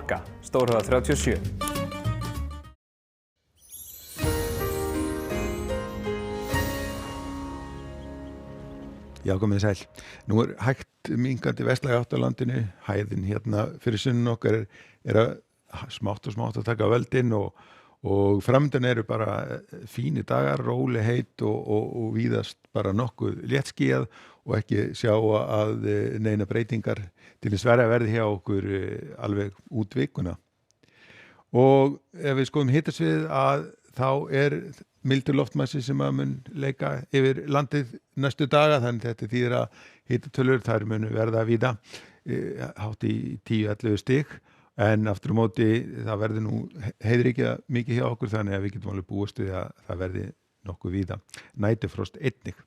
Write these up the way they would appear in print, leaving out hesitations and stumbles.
Bakka, Stórhöfða 37. Já, komið sæl. Nú hægt minnkandi vestlæg átt á landinu, hæðin hérna fyrir sunnan okkar að smátt að taka völdin og framöndan eru bara fínir dagar, róleg heit og víðast bara nokkuð léttskýjað og ekki sjá að neina breytingar til þess verði hjá okkur alveg út vikuna. Og ef við skoðum hitasvið að þá mildur loftmassi sem að mun leika yfir landið næstu daga, þannig þetta þýðir að hitatölur þær munu verða víða hátt í 10-11 stig, en aftur á móti það verður nú heiðríkja mikið hjá okkur, þannig að við getum alveg búist við að það verði nokkuð víða næturfrost einnig.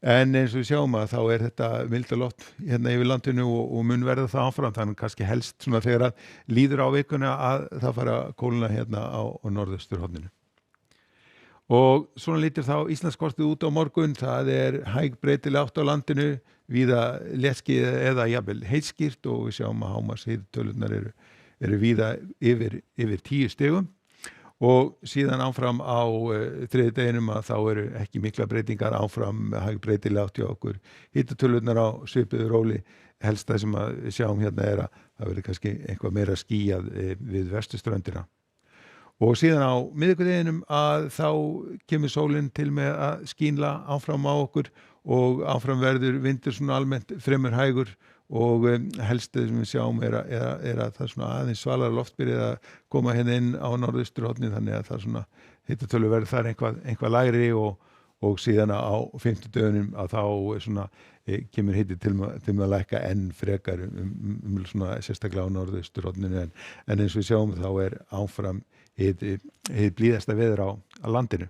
En eins og við sjáum að þá þetta milda loft hérna yfir landinu og mun verða það áfram, þannig kannski helst svona þegar að líður á vikuna að það fara að kólna hérna á norðausturhorninu. Og svona lítur þá Íslandskortið út á morgun, það hæg breytileg átt á landinu, víða léttskýjað eða jafnvel heiðskýrt og við sjáum að hámarkshitutölurnar eru víða yfir 10 stigum. Og síðan áfram á þriðjudeginum að þá eru ekki mikla breytingar, áfram hæg breytileg átt hjá okkur. Hitatölurnar á svipuðu róli, helst það sem að við sjáum hérna að það verður kannski eitthvað meira skýjað við vesturströndina. Og síðan á miðvikudeginum að þá kemur sólin til með að skínla áfram á okkur og áfram verður vindur svona almennt fremur hægur og helst sem við sjáum að það svona aðeins svalara loftbyrði að koma hérna inn á norðausturhornið, þannig að það svona hitatölu verður þar eitthvað lægri og síðan á fimmtudeginum að þá svona kemur hiti til með að lækka enn frekar svona sérstaklega á norðausturhorninu, en eins og við sjáum þá áfram hið blíðasta veður á landinu.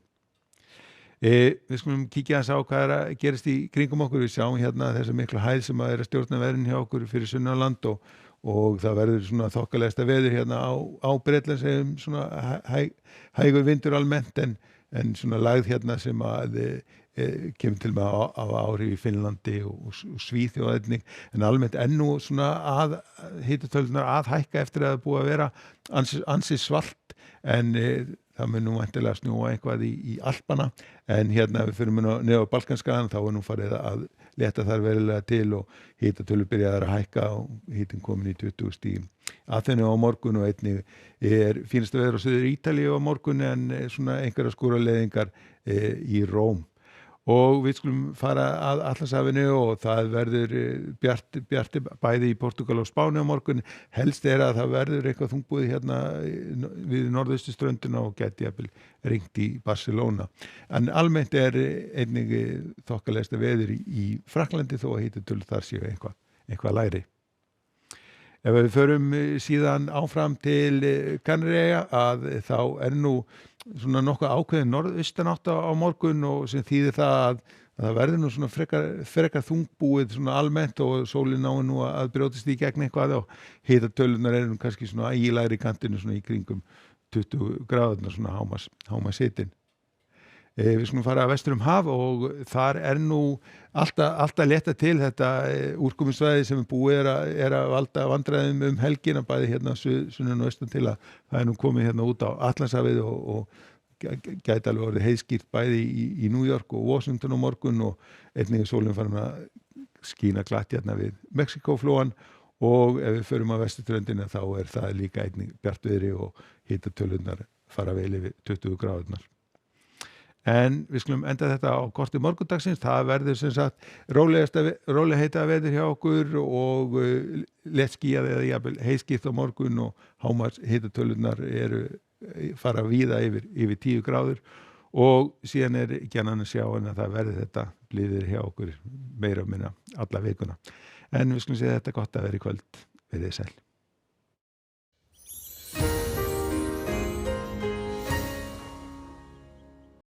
Við skulum kíkja aðeins á hvað að gerast í kringum okkur. Við sjáum hérna þessa mikla hæð sem að að stjórna veðrinu hjá okkur fyrir sunnanland og það verður svona þokkalegasta veður hérna á Bretlands, svona hægur vindur almennt, en svona lægð hérna sem að kemur til með að áhrif í Finnlandi og Svíþjóð einnig, en almennt ennú svona hitatölurnar að hækka eftir að það búið að vera ansi svalt, en það mun nú væntanlega snjóa eitthvað í Alpana, en hérna við fyrir niður á Balkanskagann þá nú farið að leta þar verulega til og hitatölur byrjaðar að hækka og hitin komin í 20 stig. Aþenu á morgun og einnig fínasta veður á Suður Ítalíu á morgun, en svona einhverjar skúraleiðingar í Róm. Og við skulum fara að Atlantshafinu og það verður bjart bæði í Portúgal og Spáni á morgun. Helst að það verður eitthvað þungbúið hérna við norðausturströndina og gæti jafnvel rignt í Barcelona. En almennt einnig þokkalegasta veður í Frakklandi, þó að hitatölur þar séu eitthvað lægri. Ef við förum síðan áfram til Kanaríeyja að þá nú svona nokkuð ákveðin norðaustanátt á morgun, og sem þýðir það að það verður nú svona frekar þungbúið svona almennt og sólin nú að brjótast í gegn eitthvað og hitatölunar nú kannski svona í lægri kantinu svona í kringum 20 gráðurnar svona hámarkshitin. Við skulum fara vestur haf og þar nú alltaf létta til þetta úrkomusvæði sem búið að valda vandræðum helgina, bæði hérna sunnan og austan til að það nú komið hérna út á Atlantshafið og gæti alveg orðið heiðskýrt bæði í New York og Washington á morgun, og einnig sólin farin að skína glatt hérna við Mexíkóflóann, og ef við förum á vesturströndina þá það líka einnig bjartviðri og hitatölurnar fara vel yfir 20 gráðurnar. En við skulum enda þetta á korti morgundagsins. Það verður sem sagt rólegheita veður hjá okkur og léttskýjað eða jafnvel heiðskýrt á morgun, og hámarkshitatölurnar fara víða yfir 10 gráður, og síðan ekki annað að sjá en að það verður þetta blíðir hjá okkur meira og minna alla vikuna. En við skulum segja þetta gott að vera í kvöld. Verið sæl.